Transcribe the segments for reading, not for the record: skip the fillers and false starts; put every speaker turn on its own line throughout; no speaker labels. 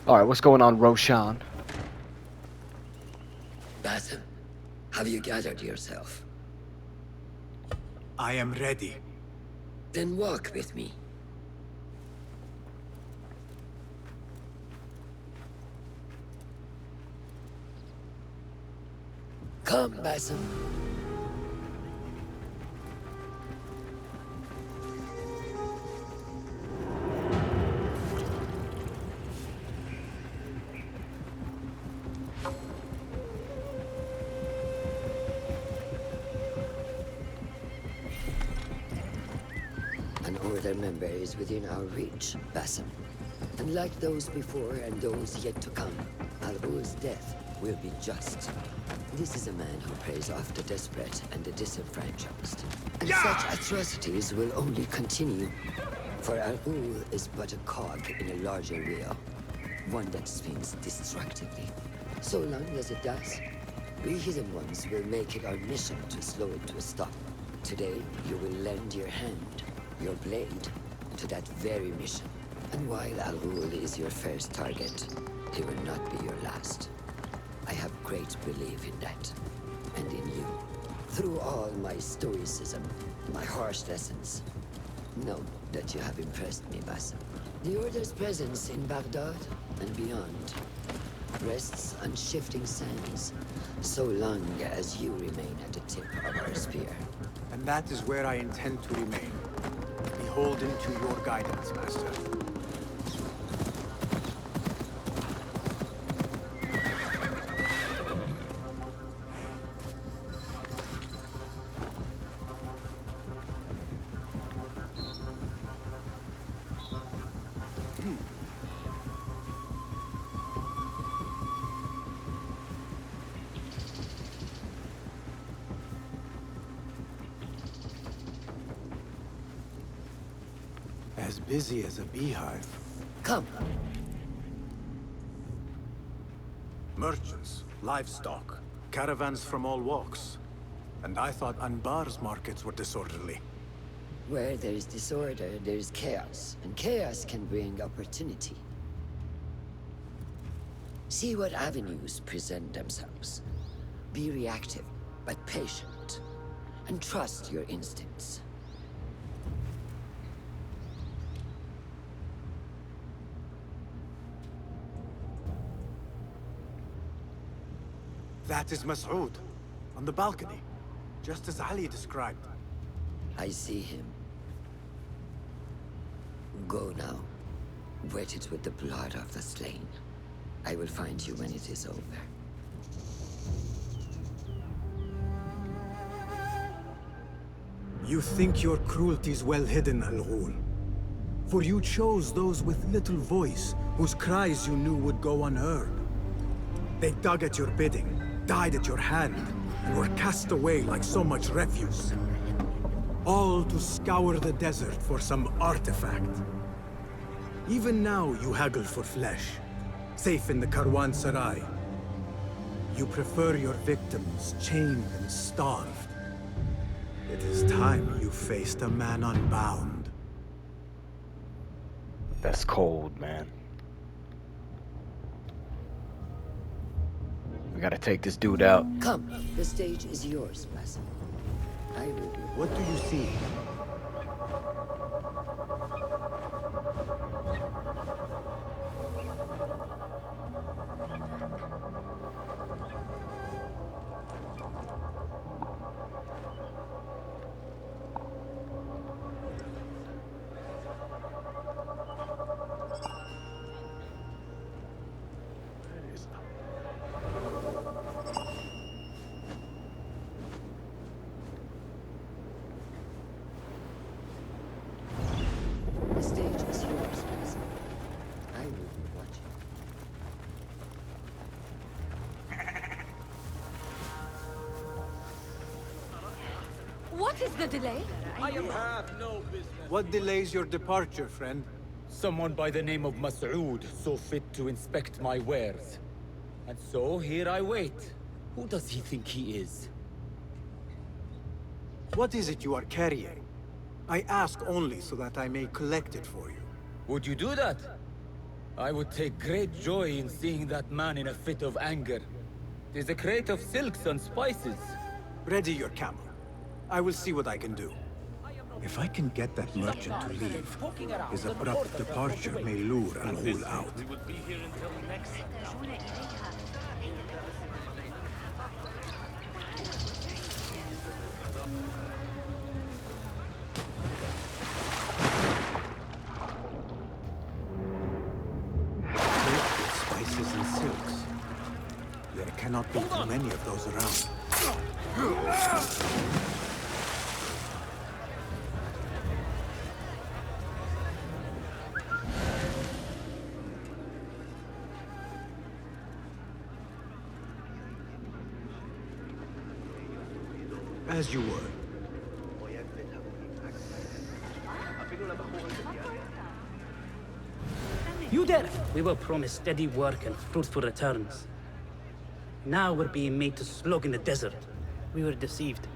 Alright, what's going on, Roshan?
Basim, have you gathered yourself?
I am ready.
Then walk with me. Come, Basim. An Order member is within our reach, Basim. And like those before and those yet to come, Al-Ghul's death will be just. This is a man who preys off the desperate and the disenfranchised. And such atrocities will only continue. For Al-Ghul is but a cog in a larger wheel. One that spins destructively. So long as it does, we Hidden Ones will make it our mission to slow it to a stop. Today, you will lend your hand, your blade, to that very mission. And while Al-Ghul is your first target, he will not be your last. I have great belief in that, and in you. Through all my stoicism, my harsh lessons, know that you have impressed me, Basim. The Order's presence in Baghdad and beyond rests on shifting sands, so long as you remain at the tip of our spear.
And that is where I intend to remain. Beholden to your guidance, Master. As busy as a beehive.
Come.
Merchants, livestock, caravans from all walks. And I thought Anbar's markets were disorderly.
Where there is disorder, there is chaos. And chaos can bring opportunity. See what avenues present themselves. Be reactive, but patient. And trust your instincts.
That is Mas'ud, on the balcony, just as Ali described.
I see him. Go now. Wet it with the blood of the slain. I will find you when it is over.
You think your cruelties well hidden, Al-Ghul. For you chose those with little voice, whose cries you knew would go unheard. They dug at your bidding, died at your hand, and were cast away like so much refuse. All to scour the desert for some artifact. Even now you haggle for flesh, safe in the Karwan-Sarai. You prefer your victims chained and starved. It is time you faced a man unbound.
That's cold, man. We gotta take this dude out.
Come, the stage is yours, Basim. I will be.
What do you see?
The stage is yours, Basim. I will be watching.
What is the delay?
What delays your departure, friend?
Someone by the name of Mas'ud saw fit to inspect my wares. And so here I wait. Who does he think he is?
What is it you are carrying? I ask only so that I may collect it for you.
Would you do that? I would take great joy in seeing that man in a fit of anger. There's a crate of silks and spices.
Ready your camel. I will see what I can do. If I can get that merchant to leave, his abrupt departure may lure Al-Ghul out. Spices and silks. There cannot be too many of those around. As you were.
You there? We were promised steady work and fruitful returns. Now we're being made to slog in the desert. We were deceived.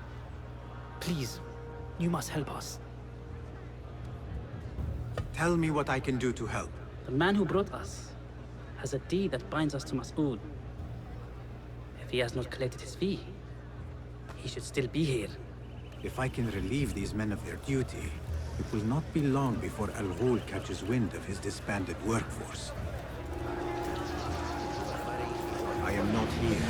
Please, you must help us.
Tell me what I can do to help.
The man who brought us has a deed that binds us to Mas'ud. If he has not collected his fee, he should still be here.
If I can relieve these men of their duty, it will not be long before Al-Ghul catches wind of his disbanded workforce. I am not here.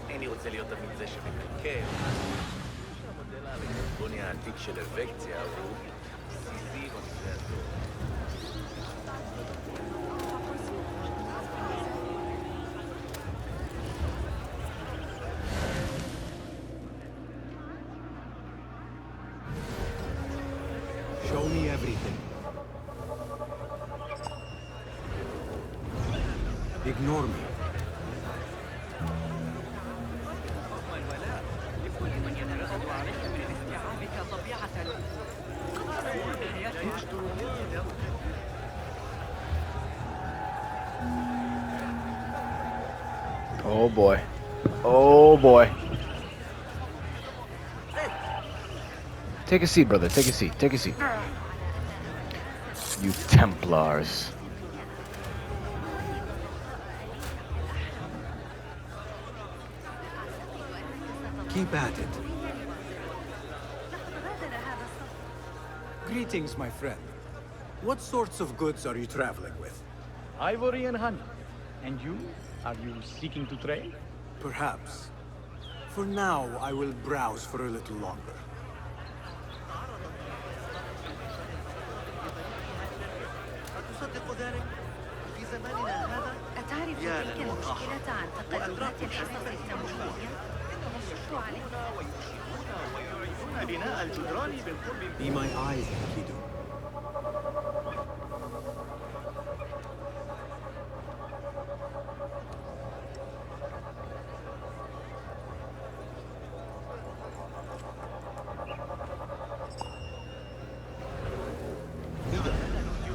איני רוצה להיות תמיד זה שמקלקל. המודל העתיק של אבקציה הוא בסיסי במקרה הטוב.
Show me everything. Ignore me.
Oh boy. Oh boy. Take a seat, brother. Take a seat. Take a seat. You Templars.
Keep at it. Greetings, my friend. What sorts of goods are you traveling with?
Ivory and honey. And you? Are you seeking to trade?
Perhaps. For now, I will browse for a little longer.
أتعرف تلك المشكلة عن تقدمات الحصص التمويلية؟
بناء الجدران بالقرب.
Be my eyes, Enkidu.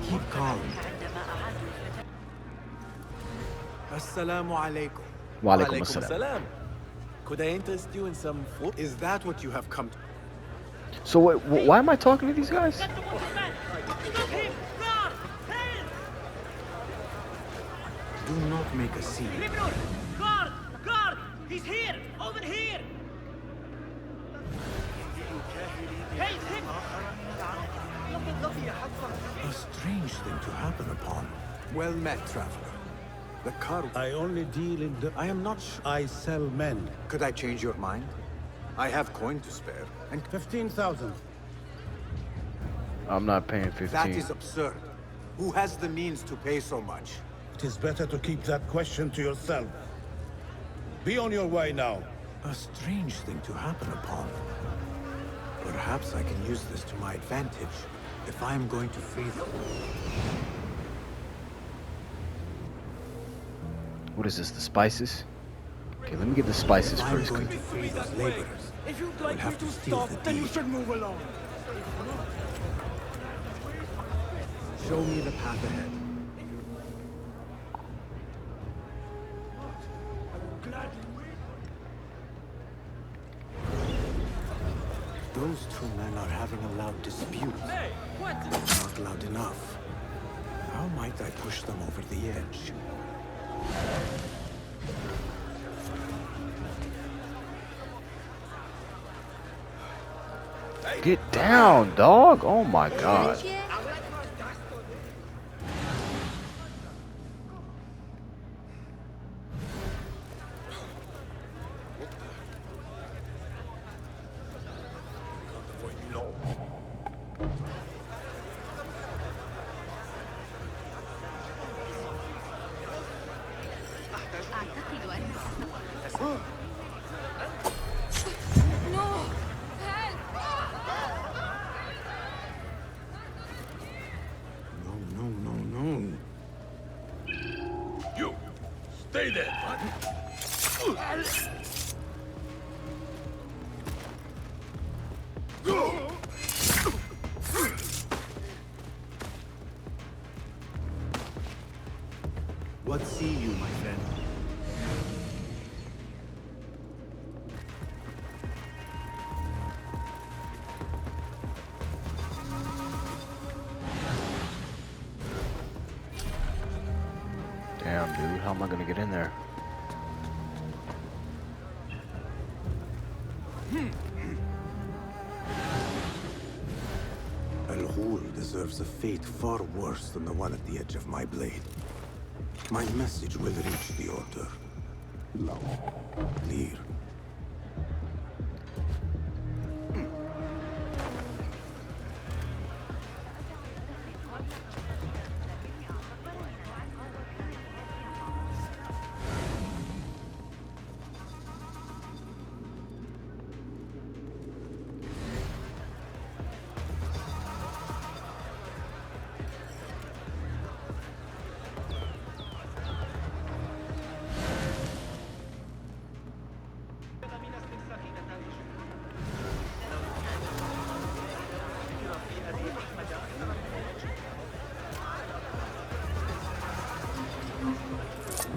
Keep calm. Assalamu alaikum.
Wa alaikum assalam.
Salam. Could I interest you in some food?
Is that what you have come to?
So why am I talking to these guys?
Do not make a scene.
Guard! Guard! He's here! Over here!
A strange thing to happen upon. Well met, traveler. The car.
I only deal in the...
I am not
I sell men.
Could I change your mind? I have coin to spare. And
15,000.
I'm not paying 15.
that is absurd. Who has the means to pay so much?
It is better to keep that question to yourself. Be on your way now.
A strange thing to happen upon. Perhaps I can use this to my advantage, if I am going to free them.
What is this, the spices? Okay, let me get the spices
If I'm
first.
going to free those laborers,
If you'd
I'll
like me
have
to
to steal
stop,
the
then you
deed.
should move along.
Show me the path ahead. Those two men are having a loud dispute. Not loud enough. How might I push them over the edge?
Get down, dog. Oh my god.
أعتقد أن
No.
You! Stay there!
What see you, my friend?
Damn, dude. How am I gonna get in there?
Al-Ghul deserves a fate far worse than the one at the edge of my blade. My message will reach the Order. Clear.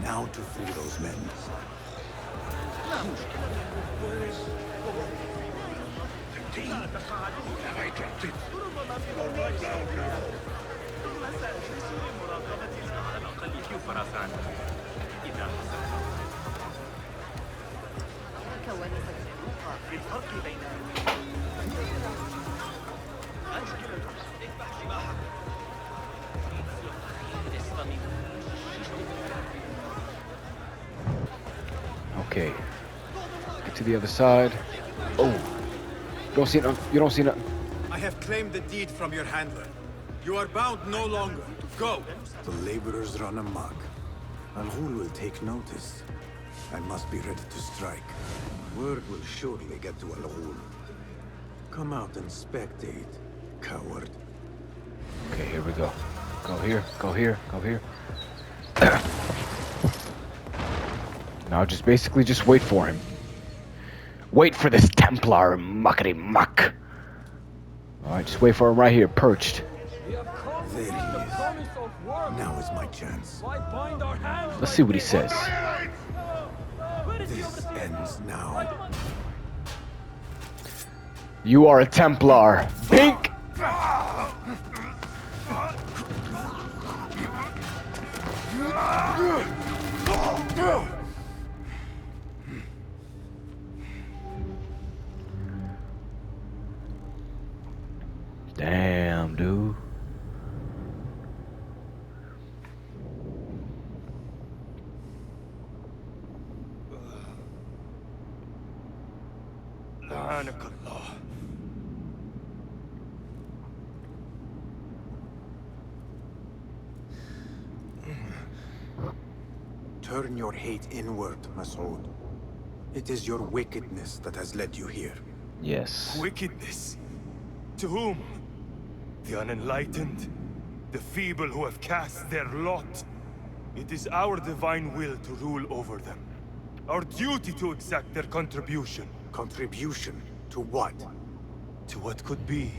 Now to free those men.
Okay. Get to the other side. Oh. Don't see nothing. You don't see nothing.
I have claimed the deed from your handler. You are bound no longer. Go! The laborers run amok. Al-Ghul will take notice. I must be ready to strike. Word will surely get to Al-Ghul. Come out and spectate, coward.
Okay, here we go. Go here, go here, go here. Now just basically just wait for him. Wait for this Templar muckety muck. Alright, just wait for him right here, perched.
There he is. Now is my chance.
Let's see what he says.
This ends now.
You are a Templar. Bink! Damn, dude.
Turn your hate inward, Mas'ud. It is your wickedness that has led you here.
Yes.
Wickedness? To whom? The unenlightened? The feeble who have cast their lot? It is our divine will to rule over them. Our duty to exact their contribution.
Contribution? To what?
To what could be.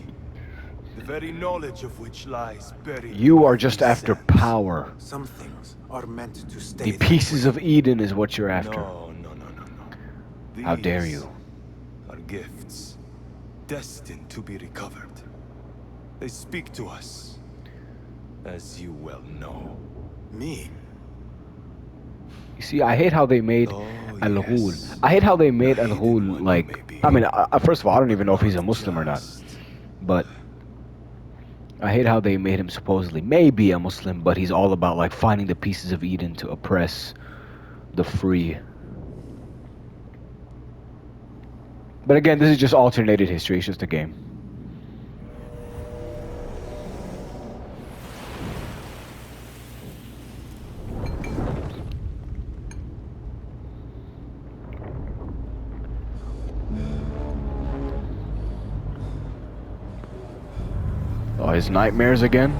The very knowledge of which lies buried.
You are just after power.
Some things are meant to stay.
The pieces of Eden is what you're after.
No.
How dare you?
Are gifts destined to be recovered. They speak to us, as you well know.
Me?
You see, I hate how they made
Oh,
Al Ghul.
yes.
I hate how they made
The
Al
hidden
Ghul
one,
like.
maybe.
I mean, first of all, I don't even know if he's a
Not
Muslim or not.
just.
But I hate how they made him supposedly maybe a Muslim, but he's all about like finding the pieces of Eden to oppress the free. But again, this is just alternated history. It's just a game. Oh, his nightmares again?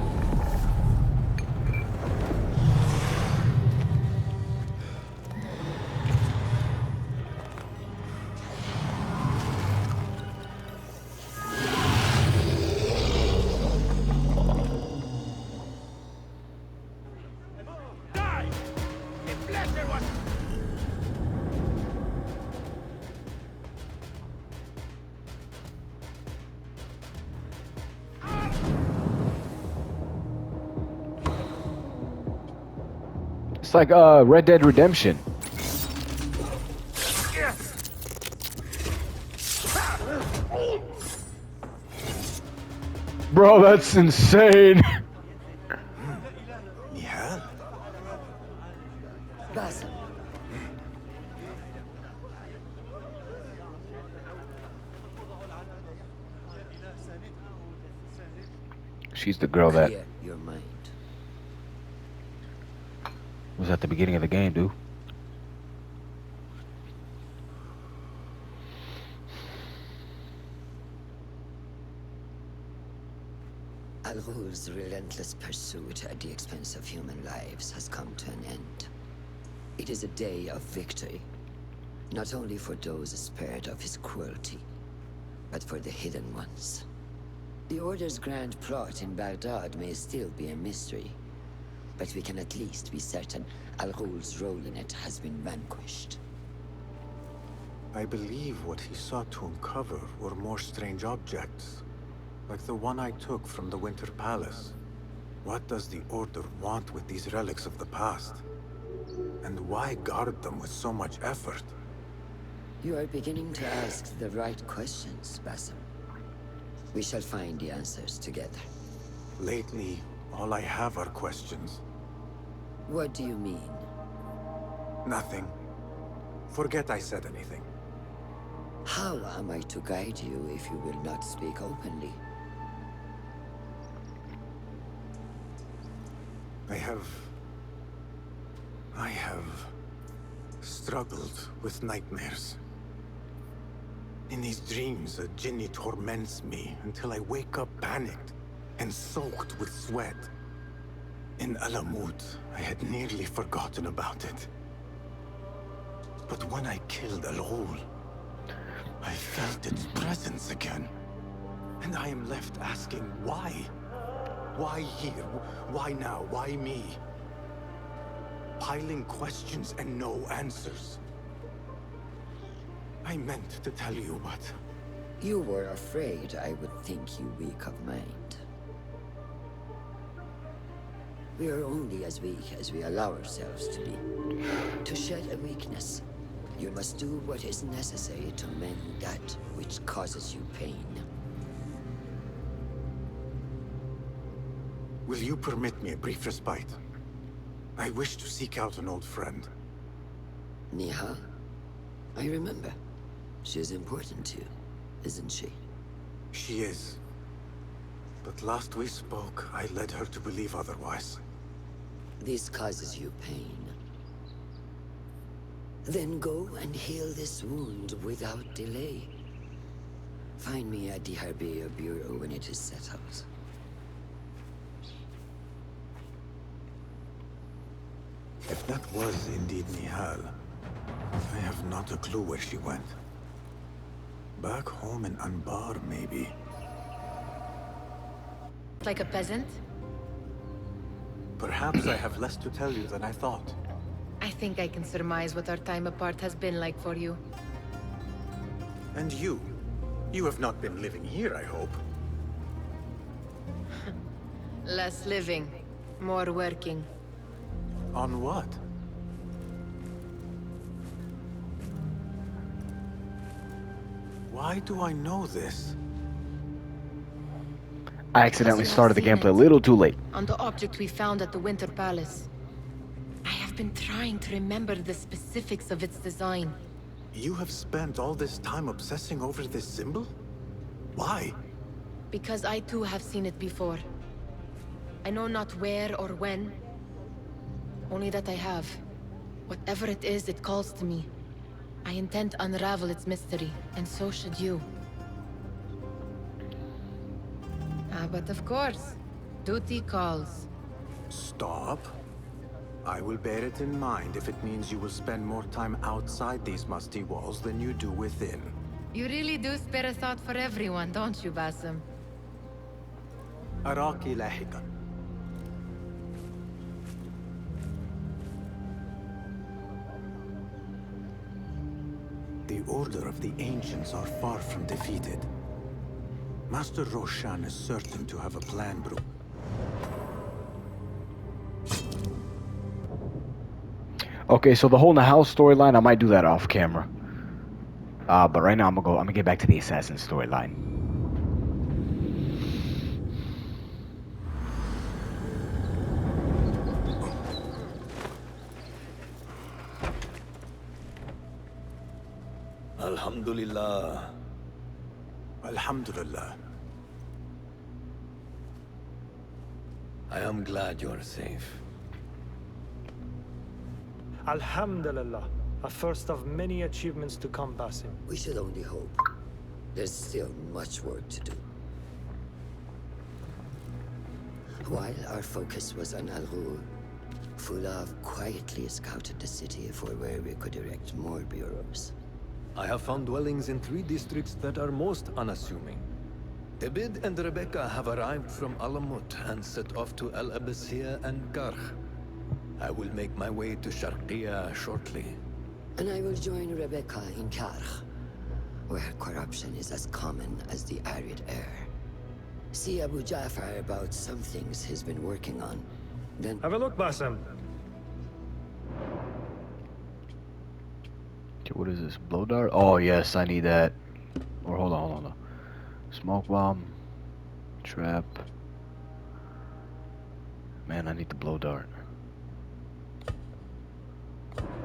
It's like Red Dead Redemption. Bro, that's insane.
Nihal?
Basim.
She's the girl that
Clear your mind.
was at the beginning of the game, dude.
Al Ghul's relentless pursuit at the expense of human lives has come to an end. It is a day of victory, not only for those spared of his cruelty, but for the hidden ones. The Order's grand plot in Baghdad may still be a mystery, but we can at least be certain Al Ghul's role in it has been vanquished.
I believe what he sought to uncover were more strange objects, like the one I took from the Winter Palace. What does the Order want with these relics of the past? And why guard them with so much effort?
You are beginning to ask the right questions, Basim. We shall find the answers together.
Lately, all I have are questions.
What do you mean?
Nothing. Forget I said anything.
How am I to guide you if you will not speak openly?
I have struggled with nightmares. In these dreams, a jinni torments me until I wake up panicked and soaked with sweat. In Alamut, I had nearly forgotten about it. But when I killed Al Ghul, I felt its presence again. And I am left asking why? Why here? Why now? Why me? Piling questions and no answers. I meant to tell you, but...
You were afraid I would think you weak of mind. We are only as weak as we allow ourselves to be. To shed a weakness, you must do what is necessary to mend that which causes you pain.
Will you permit me a brief respite? I wish to seek out an old friend.
Niha? I remember. She is important to you, isn't she?
She is. But last we spoke, I led her to believe otherwise.
This causes you pain. Then go and heal this wound without delay. Find me at the Harbiya Bureau when it is set out.
If that was indeed Nihal, I have not a clue where she went. Back home in Anbar, maybe.
Like a peasant?
Perhaps I have less to tell you than I thought.
I think I can surmise what our time apart has been like for you.
And you? You have not been living here, I hope.
Less living, more working.
On what? Why do I know this?
I accidentally
Because you have
started the
seen
gameplay a
it.
little too late.
On the object we found at the Winter Palace. I have been trying to remember the specifics of its design.
You have spent all this time obsessing over this symbol? Why?
Because I too have seen it before. I know not where or when. Only that I have. Whatever it is, it calls to me. I intend to unravel its mystery, and so should you. But of course, duty calls.
Stop. I will bear it in mind if it means you will spend more time outside these musty walls than you do within.
You really do spare a thought for everyone, don't you, Basim?
أراك لاحقا. The Order of the Ancients are far from defeated. Master Roshan is certain to have a plan, bro.
Okay, so the whole in the house storyline, I might do that off camera. But right now I'm gonna get back to the assassin storyline.
Alhamdulillah.
Alhamdulillah.
I am glad you are safe.
Alhamdulillah. A first of many achievements to come, Basim.
We should only hope. There's still much work to do. While our focus was on Al Ghul, Fulav quietly scouted the city for where we could erect more bureaus.
I have found dwellings in 3 districts that are most unassuming. Ibid and Rebecca have arrived from Alamut and set off to Al Abyssiya and Karh. I will make my way to Sharqiya shortly.
And I will join Rebecca in Karh, where corruption is as common as the arid air. See Abu Ja'far about some things he's been working on. Then
Have a look, Basim.
Okay, what is this? Blow dart? Oh yes, I need that. Or hold on. Smoke bomb. Trap. Man, I need the blow dart.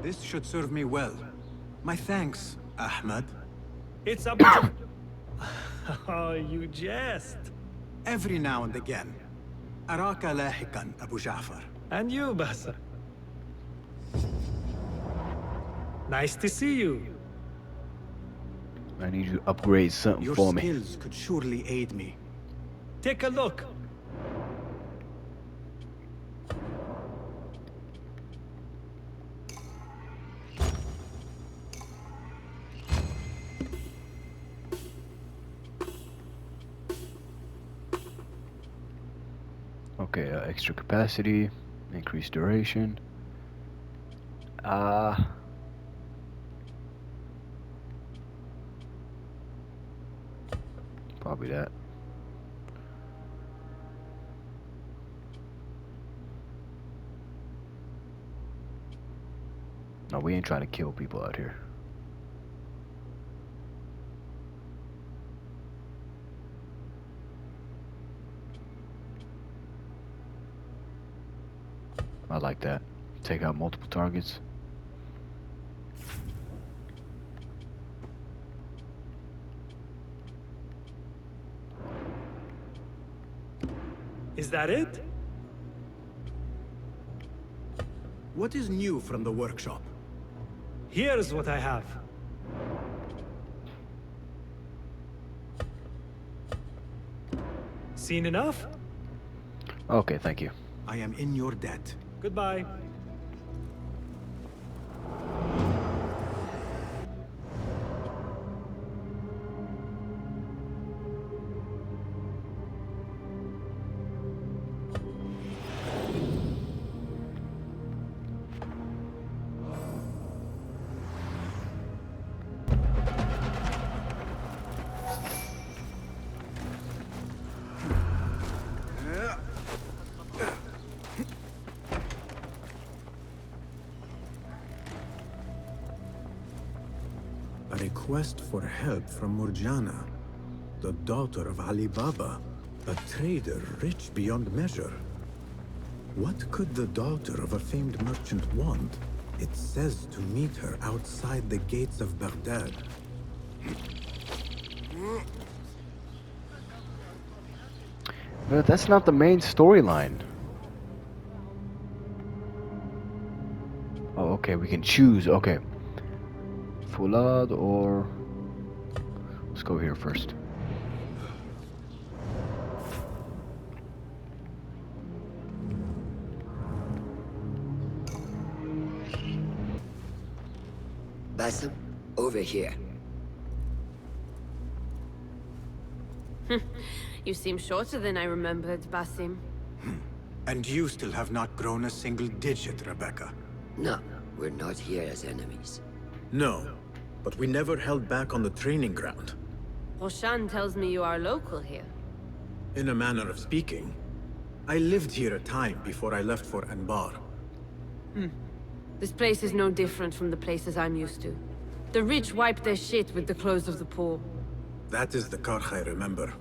This should serve me well. My thanks, Ahmed.
It's Abu Oh, you jest.
Every now and again. أراك لاحقا, Abu Ja'far.
And you, Basim. Nice to see you.
I need you to upgrade something
Your
for me.
skills could surely aid me.
Take a look.
Okay, extra capacity, increased duration. Probably that. No, we ain't trying to kill people out here. I like that. Take out multiple targets.
Is that it?
What is new from the workshop?
Here's what I have. Seen enough?
Okay, thank you.
I am in your debt.
Goodbye.
request for help from Murjana, the daughter of Ali Baba, a trader rich beyond measure. What could the daughter of a famed merchant want? It says to meet her outside the gates of Baghdad.
But that's not the main storyline. Oh, okay, we can choose. Okay. Fulad or... Let's go here first.
Basim, over here.
You seem shorter than I remembered, Basim.
And you still have not grown a single digit, Rebecca.
No, we're not here as enemies.
No, but we never held back on the training ground.
Roshan tells me you are local here.
In a manner of speaking, I lived here a time before I left for Anbar.
This place is no different from the places I'm used to. The rich wipe their shit with the clothes of the poor.
That is the Karkh I remember.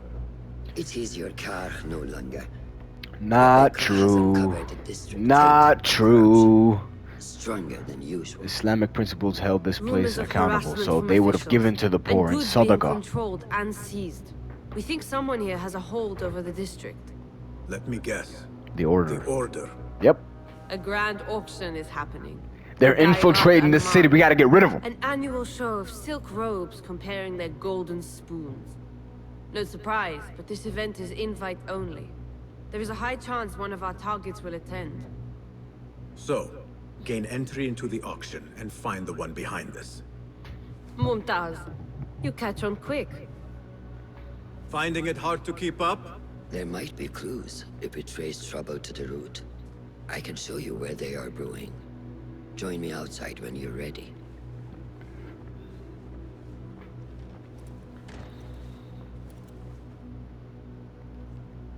It is your car no longer.
Not true. Not true.
Stronger than usual.
Islamic principles held this place
Rumors of
accountable,
harassment
so
from
they would have
officials,
given to the poor
and
in
goods being
Sadaqah.
controlled and seized. We think someone here has a hold over the district.
Let me guess.
The order.
The Order.
Yep.
A grand auction is happening.
They're
Daihat
infiltrating
and
the city. We gotta get rid of them.
An annual show of silk robes comparing their golden spoons. No surprise, but this event is invite only. There is a high chance one of our targets will attend.
So, gain entry into the auction and find the one behind this.
Mumtaz, you catch on quick.
Finding it hard to keep up?
There might be clues if we trace trouble to the root. I can show you where they are brewing. Join me outside when you're ready.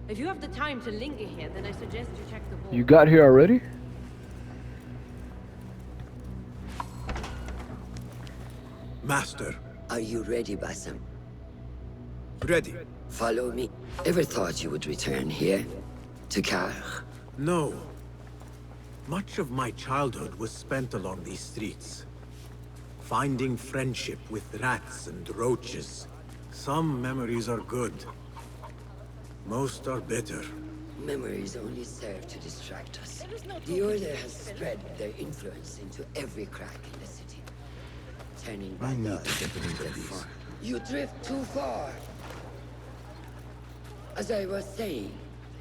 If you have the time to linger here, then I suggest you check the hall.
You got here already?
Master.
Are you ready, Basim?
Ready.
Follow me. Ever thought you would return here? To Karkh?
No. Much of my childhood was spent along these streets. Finding friendship with rats and roaches. Some memories are good. Most are bitter.
Memories only serve to distract us. The Order has spread their influence into every crack in the city. Turning
I need
back
to get rid
their
of these.
farm. You drift too far. As I was saying,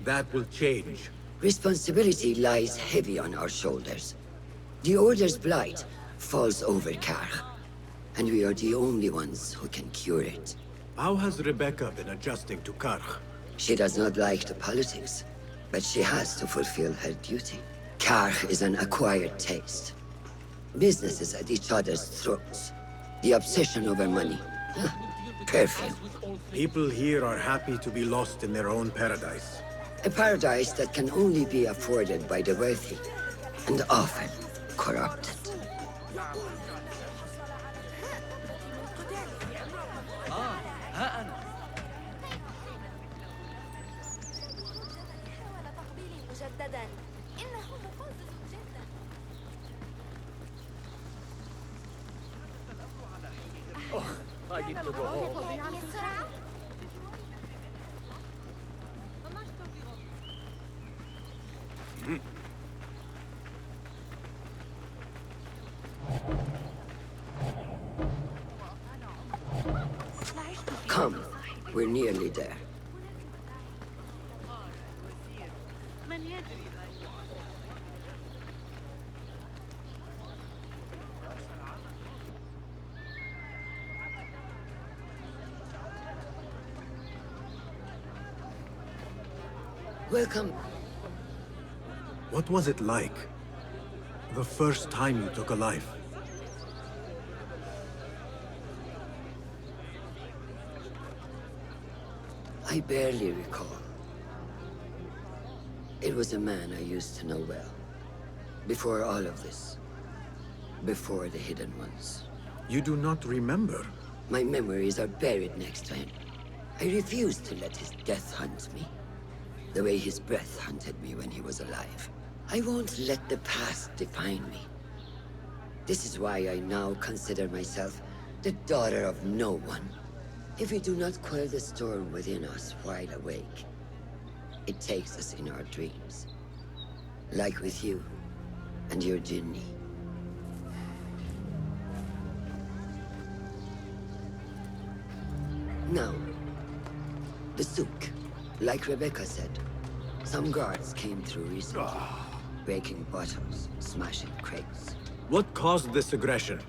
That will change.
responsibility lies heavy on our shoulders. The Order's blight falls over Karkh, and we are the only ones who can cure it.
How has Rebecca been adjusting to Karkh?
She does not like the politics, but she has to fulfill her duty. Karkh is an acquired taste. Businesses at each other's throats. The obsession over money. Perfume.
People here are happy to be lost in their own paradise.
A paradise that can only be afforded by the wealthy, and often corrupted.
I need to go home.
Come, we're nearly there. Welcome.
What was it like? The first time you took a life?
I barely recall. It was a man I used to know well. Before all of this. Before the Hidden Ones.
You do not remember?
My memories are buried next to him. I refuse to let his death hunt me, the way his breath hunted me when he was alive. I won't let the past define me. This is why I now consider myself the daughter of no one. If we do not quell the storm within us while awake, it takes us in our dreams. Like with you and your Jinni. Now, the souk. Like Rebecca said, some guards came through recently, breaking bottles, smashing crates.
What caused this aggression?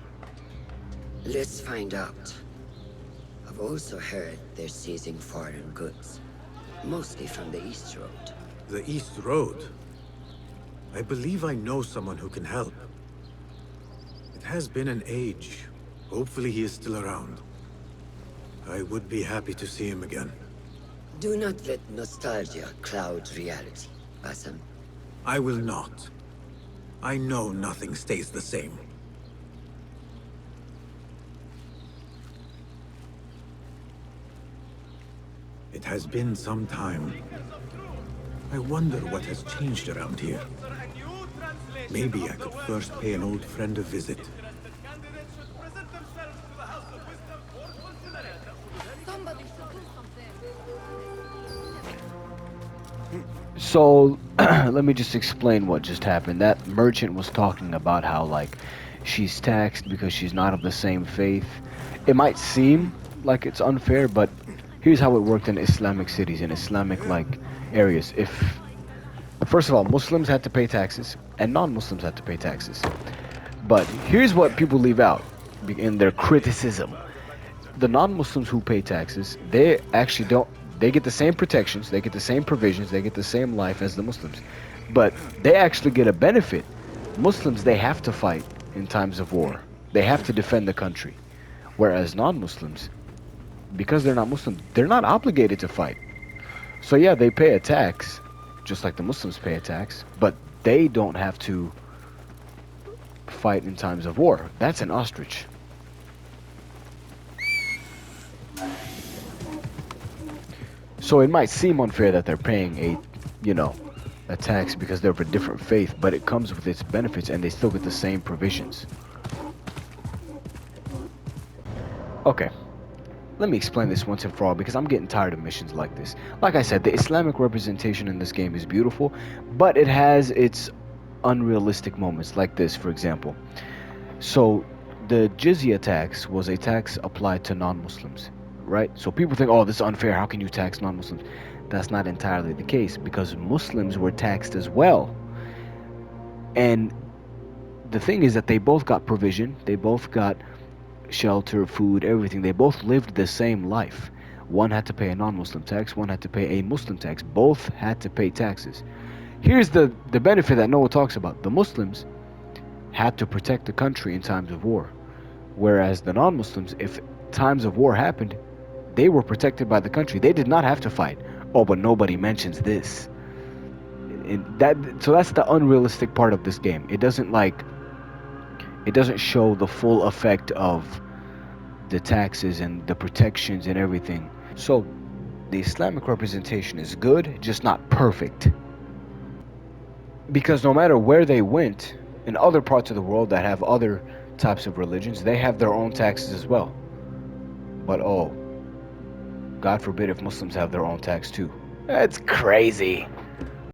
Let's find out. I've also heard they're seizing foreign goods, mostly from the East Road.
The East Road? I believe I know someone who can help. It has been an age. Hopefully he is still around. I would be happy to see him again.
Do not let nostalgia cloud reality, Basim.
I will not. I know nothing stays the same. It has been some time. I wonder what has changed around here. Maybe I could first pay an old friend a visit.
So, let me just explain what just happened. That merchant was talking about how, like, she's taxed because she's not of the same faith. It might seem like it's unfair, but here's how it worked in Islamic cities, in Islamic, like, areas. First of all, Muslims had to pay taxes, and non-Muslims had to pay taxes. But here's what people leave out in their criticism. The non-Muslims who pay taxes, they actually don't, they get the same protections, they get the same provisions, they get the same life as the Muslims. But they actually get a benefit. Muslims, they have to fight in times of war. They have to defend the country. Whereas non-Muslims, because they're not Muslim, they're not obligated to fight. So yeah, they pay a tax, just like the Muslims pay a tax, but they don't have to fight in times of war. That's an ostrich. So it might seem unfair that they're paying a tax because they're of a different faith, but it comes with its benefits and they still get the same provisions. Okay, let me explain this once and for all because I'm getting tired of missions like this. Like I said, the Islamic representation in this game is beautiful, but it has its unrealistic moments, like this, for example. So the jizya tax was a tax applied to non-Muslims, right? So people think, oh, this is unfair, how can you tax non-Muslims? That's not entirely the case, because Muslims were taxed as well. And the thing is that they both got provision, they both got shelter, food, everything. They both lived the same life. One had to pay a non-Muslim tax, one had to pay a Muslim tax. Both had to pay taxes. Here's the benefit that no one talks about. The Muslims had to protect the country in times of war, whereas the non-Muslims, if times of war happened, they were protected by the country. They did not have to fight. Oh, but nobody mentions this. So that's the unrealistic part of this game. It doesn't show the full effect of the taxes and the protections and everything. So the Islamic representation is good, just not perfect. Because no matter where they went, in other parts of the world that have other types of religions, they have their own taxes as well. But oh, God forbid if Muslims have their own tax too. That's crazy.